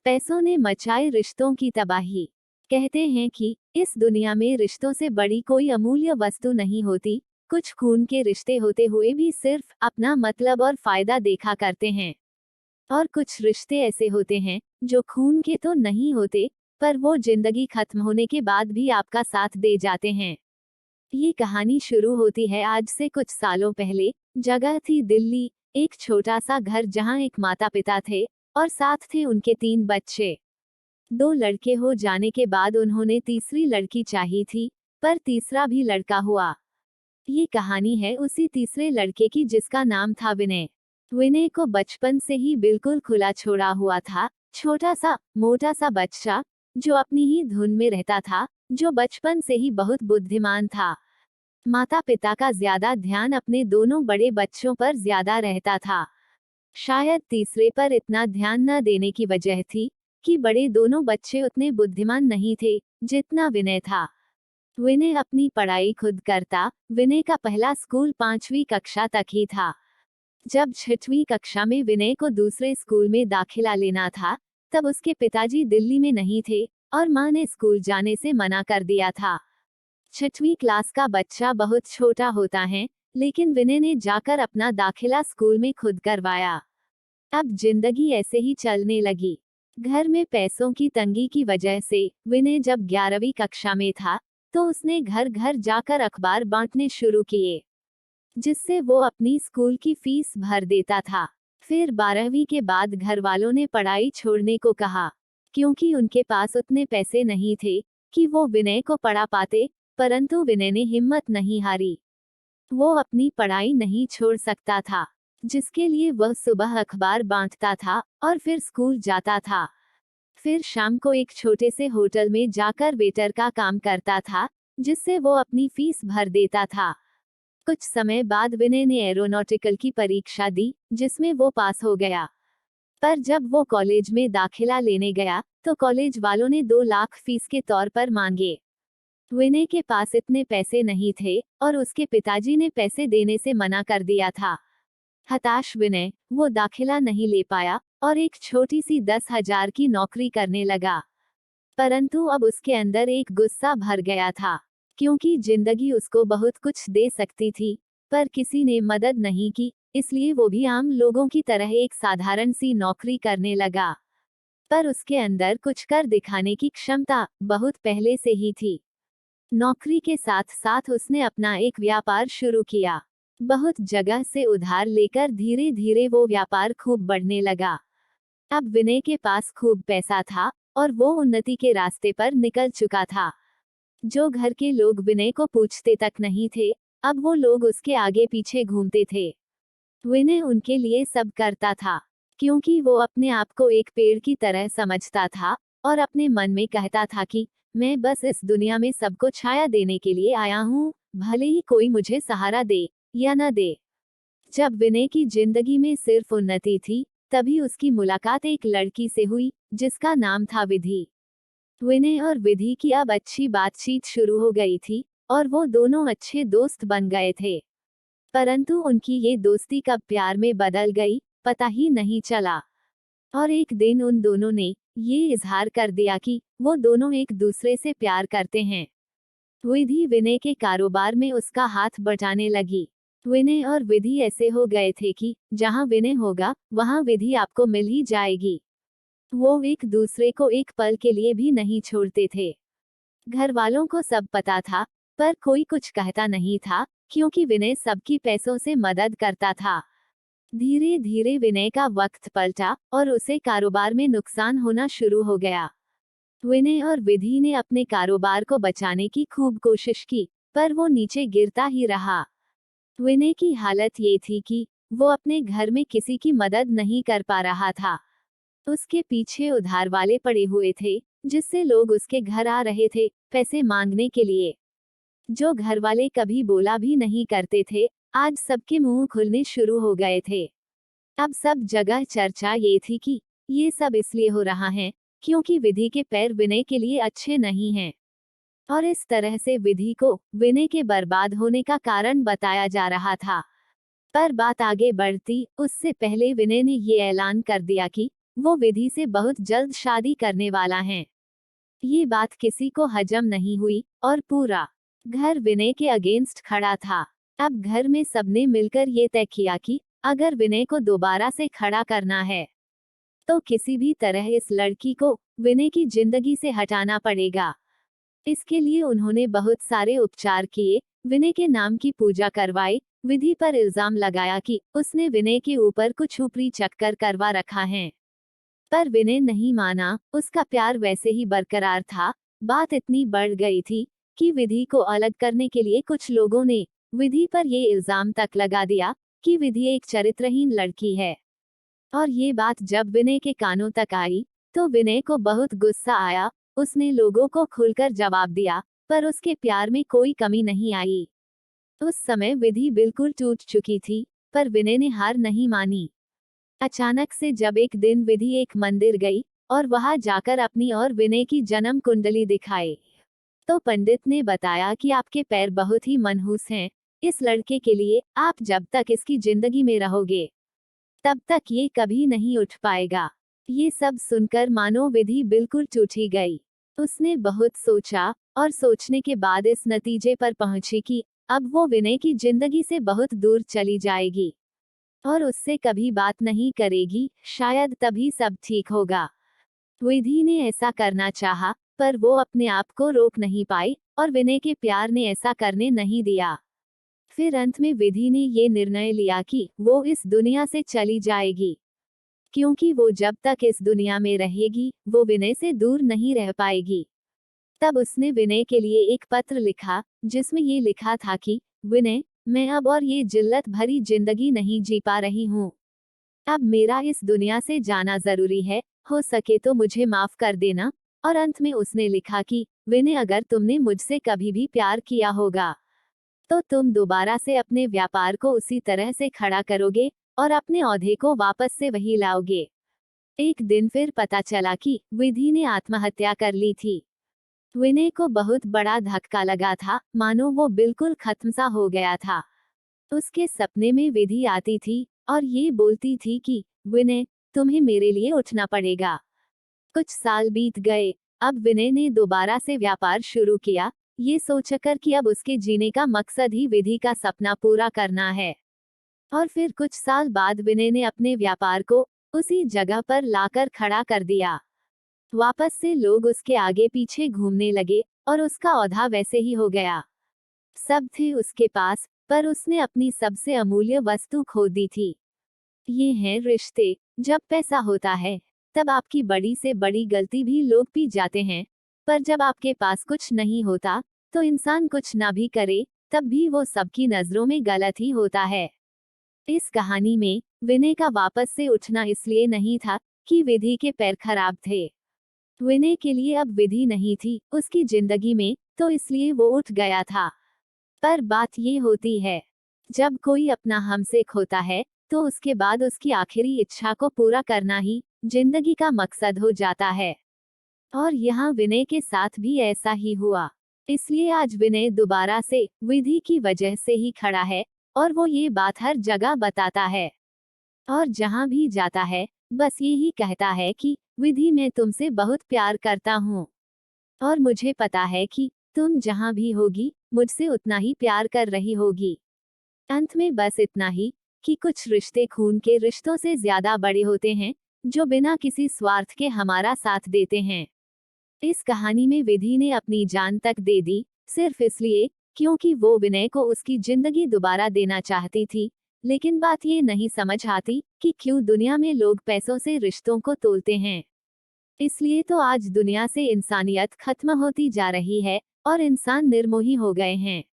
पैसों ने मचाई रिश्तों की तबाही। कहते हैं कि इस दुनिया में रिश्तों से बड़ी कोई अमूल्य वस्तु नहीं होती। कुछ खून के रिश्ते होते हुए भी सिर्फ अपना मतलब और फायदा देखा करते हैं, और कुछ रिश्ते ऐसे होते हैं जो खून के तो नहीं होते, पर वो जिंदगी खत्म होने के बाद भी आपका साथ दे जाते हैं। ये कहानी शुरू होती है आज से कुछ सालों पहले। जगह थी दिल्ली। एक छोटा सा घर जहां एक माता पिता थे और साथ थे उनके 3 बच्चे। 2 लड़के हो जाने के बाद उन्होंने तीसरी लड़की चाही थी, पर तीसरा भी लड़का हुआ। ये कहानी है उसी तीसरे लड़के की जिसका नाम था विनय। विनय को बचपन से ही बिल्कुल खुला छोड़ा हुआ था। छोटा सा मोटा सा बच्चा जो अपनी ही धुन में रहता था, जो बचपन से ही बहुत बुद्धिमान था। माता पिता का ज्यादा ध्यान अपने दोनों बड़े बच्चों पर ज्यादा रहता था। शायद तीसरे पर इतना ध्यान न देने की वजह थी कि बड़े दोनों बच्चे उतने बुद्धिमान नहीं थे जितना विनय था। विनय अपनी पढ़ाई खुद करता। विनय का पहला स्कूल 5वीं कक्षा तक ही था। जब 6वीं कक्षा में विनय को दूसरे स्कूल में दाखिला लेना था, तब उसके पिताजी दिल्ली में नहीं थे और मां ने स्कूल जाने से मना कर दिया था। 6वीं क्लास का बच्चा बहुत छोटा होता है, लेकिन विनय ने जाकर अपना दाखिला स्कूल में खुद करवाया। अब जिंदगी ऐसे ही चलने लगी। घर में पैसों की तंगी की वजह से विनय जब 11वीं कक्षा में था, तो उसने घर घर जाकर अखबार बांटने शुरू किए, जिससे वो अपनी स्कूल की फीस भर देता था। फिर 12वीं के बाद घर वालों ने पढ़ाई छोड़ने को कहा, क्योंकि उनके पास उतने पैसे नहीं थे कि वो विनय को पढ़ा पाते। परंतु विनय ने हिम्मत नहीं हारी। वो अपनी पढ़ाई नहीं छोड़ सकता था, जिसके लिए वह सुबह अखबार बांटता था और फिर स्कूल जाता था। फिर शाम को एक छोटे से होटल में जाकर वेटर का काम करता था, जिससे वो अपनी फीस भर देता था। कुछ समय बाद विनय ने एरोनॉटिकल की परीक्षा दी, जिसमें वो पास हो गया। पर जब वो कॉलेज में दाखिला लेने गया, तो कॉलेज वालों ने 2 लाख फीस के तौर पर मांगे। विनय के पास इतने पैसे नहीं थे और उसके पिताजी ने पैसे देने से मना कर दिया था। हताश विनय, वो दाखिला नहीं ले पाया और एक छोटी सी 10,000 की नौकरी करने लगा। परंतु अब उसके अंदर एक गुस्सा भर गया था, क्योंकि जिंदगी उसको बहुत कुछ दे सकती थी, पर किसी ने मदद नहीं की, इसलिए वो भी आम लोगों की तरह एक साधारण सी नौकरी करने लगा। पर उसके अंदर कुछ कर दिखाने की क्षमता बहुत पहले से ही थी। नौकरी के साथ साथ उसने अपना एक व्यापार शुरू किया। बहुत जगह से उधार लेकर धीरे धीरे वो व्यापार खूब बढ़ने लगा। अब विनय के पास खूब पैसा था और वो उन्नति के रास्ते पर निकल चुका था। जो घर के लोग विनय को पूछते तक नहीं थे, अब वो लोग उसके आगे पीछे घूमते थे। विनय उनके लिए सब करता था, क्योंकि वो अपने आप को एक पेड़ की तरह समझता था और अपने मन में कहता था कि मैं बस इस दुनिया में सबको छाया देने के लिए आया हूँ, भले ही कोई मुझे सहारा दे या न दे। जब विनय की जिंदगी में सिर्फ उन्नति थी, तभी उसकी मुलाकात एक लड़की से हुई, जिसका नाम था विधि। विनय और विधि की अब अच्छी बातचीत शुरू हो गई थी और वो दोनों अच्छे दोस्त बन गए थे। परंतु उनकी ये दोस्ती कब प्यार में बदल गई, पता ही नहीं चला। और एक दिन उन दोनों ने ये इजहार कर दिया कि वो दोनों एक दूसरे से प्यार करते हैं। विधि विनय के कारोबार में उसका हाथ बटाने लगी। विनय और विधि ऐसे हो गए थे कि जहां विनय होगा, वहां विधि आपको मिल ही जाएगी। वो एक दूसरे को एक पल के लिए भी नहीं छोड़ते थे। घर वालों को सब पता था, पर कोई कुछ कहता नहीं था, क्योंकि विनय सबकी पैसों से मदद करता था। धीरे धीरे विनय का वक्त पलटा और उसे कारोबार में नुकसान होना शुरू हो गया। विनय और विधि ने अपने कारोबार को बचाने की खूब कोशिश की, पर वो नीचे गिरता ही रहा। विनय की हालत ये थी कि वो अपने घर में किसी की मदद नहीं कर पा रहा था। उसके पीछे उधार वाले पड़े हुए थे, जिससे लोग उसके घर आ रहे थे पैसे मांगने के लिए। जो घर वाले कभी बोला भी नहीं करते थे, आज सबके मुंह खुलने शुरू हो गए थे। अब सब जगह चर्चा ये थी कि ये सब इसलिए हो रहा है क्योंकि विधि के पैर विनय के लिए अच्छे नहीं हैं। और इस तरह से विधि को विनय के बर्बाद होने का कारण बताया जा रहा था। पर बात आगे बढ़ती उससे पहले विनय ने ये ऐलान कर दिया कि वो विधि से बहुत जल्द शादी करने वाला है। ये बात किसी को हजम नहीं हुई और पूरा घर विनय के अगेंस्ट खड़ा था। अब घर में सबने मिलकर ये तय किया कि अगर विनय को दोबारा से खड़ा करना है तो किसी भी तरह इस लड़की को विनय की जिंदगी से हटाना पड़ेगा। इसके लिए उन्होंने बहुत सारे उपचार किए, विनय के नाम की पूजा करवाई, विधि पर इल्जाम लगाया कि उसने विनय के ऊपर कुछ ऊपरी चक्कर करवा रखा है। पर विनय नहीं माना, उसका प्यार वैसे ही बरकरार था। बात इतनी बढ़ गई थी कि विधि को अलग करने के लिए कुछ लोगों ने विधि पर ये इल्जाम तक लगा दिया कि विधि एक चरित्रहीन लड़की है। और ये बात जब विनय के कानों तक आई तो विनय को बहुत गुस्सा आया। उसने लोगों को खुलकर जवाब दिया, पर उसके प्यार में कोई कमी नहीं आई। उस समय विधि बिल्कुल टूट चुकी थी, पर विनय ने हार नहीं मानी। अचानक से जब एक दिन विधि एक मंदिर गई और वहां जाकर अपनी और विनय की जन्म कुंडली दिखाई, तो पंडित ने बताया कि आपके पैर बहुत ही मनहूस हैं। इस लड़के के लिए आप जब तक इसकी जिंदगी में रहोगे तब तक ये कभी नहीं उठ पाएगा। ये सब सुनकर मानो विधि बिल्कुल टूट ही गई। उसने बहुत सोचा और सोचने के बाद इस नतीजे पर पहुंची कि अब वो विनय की जिंदगी से बहुत दूर चली जाएगी और उससे कभी बात नहीं करेगी। शायद तभी सब ठीक होगा। विधि ने ऐसा करना चाहा, पर वो अपने आप को रोक नहीं पाई और विनय के प्यार ने ऐसा करने नहीं दिया। फिर अंत में विधि ने ये निर्णय लिया कि वो इस दुनिया से चली जाएगी, क्योंकि वो जब तक इस दुनिया में रहेगी वो विनय से दूर नहीं रह पाएगी। तब उसने विनय के लिए एक पत्र लिखा, जिसमें ये लिखा था कि विनय, मैं अब और ये जिल्लत भरी जिंदगी नहीं जी पा रही हूँ। अब मेरा इस दुनिया से जाना जरूरी है, हो सके तो मुझे माफ कर देना। और अंत में उसने लिखा कि विनय, अगर तुमने मुझसे कभी भी प्यार किया होगा तो तुम दोबारा से अपने व्यापार को उसी तरह से खड़ा करोगे और अपने औहदे को वापस से वही लाओगे। एक दिन फिर पता चला कि विधि ने आत्महत्या कर ली थी। विनय को बहुत बड़ा धक्का लगा था, मानो वो बिल्कुल खत्म सा हो गया था। उसके सपने में विधि आती थी और ये बोलती थी कि विनय, तुम्हें मेरे लिए उठना पड़ेगा। कुछ साल बीत गए। अब विनय ने दोबारा से व्यापार शुरू किया, ये सोचकर कि अब उसके जीने का मकसद ही विधि का सपना पूरा करना है। और फिर कुछ साल बाद विनय ने अपने व्यापार को उसी जगह पर लाकर खड़ा कर दिया। वापस से लोग उसके आगे पीछे घूमने लगे और उसका औहदा वैसे ही हो गया। सब थे उसके पास, पर उसने अपनी सबसे अमूल्य वस्तु खो दी थी। ये हैं रिश्ते। जब पैसा होता है तब आपकी बड़ी से बड़ी गलती भी लोग पी जाते हैं, पर जब आपके पास कुछ नहीं होता तो इंसान कुछ ना भी करे तब भी वो सबकी नजरों में गलत ही होता है। इस कहानी में विनय का वापस से उठना इसलिए नहीं था कि विधि के पैर खराब थे। विनय के लिए अब विधि नहीं थी उसकी जिंदगी में, तो इसलिए वो उठ गया था। पर बात ये होती है, जब कोई अपना हमसे खोता है तो उसके बाद उसकी आखिरी इच्छा को पूरा करना ही जिंदगी का मकसद हो जाता है। और यहाँ विनय के साथ भी ऐसा ही हुआ। इसलिए आज विनय दोबारा से विधि की वजह से ही खड़ा है और वो ये बात हर जगह बताता है और जहाँ भी जाता है बस यही कहता है कि विधि, मैं तुमसे बहुत प्यार करता हूँ और मुझे पता है कि तुम जहाँ भी होगी मुझसे उतना ही प्यार कर रही होगी। अंत में बस इतना ही कि कुछ रिश्ते खून के रिश्तों से ज्यादा बड़े होते हैं, जो बिना किसी स्वार्थ के हमारा साथ देते हैं। इस कहानी में विधि ने अपनी जान तक दे दी, सिर्फ इसलिए क्योंकि वो विनय को उसकी जिंदगी दोबारा देना चाहती थी। लेकिन बात ये नहीं समझ आती कि क्यों दुनिया में लोग पैसों से रिश्तों को तोलते हैं। इसलिए तो आज दुनिया से इंसानियत खत्म होती जा रही है और इंसान निर्मोही हो गए हैं।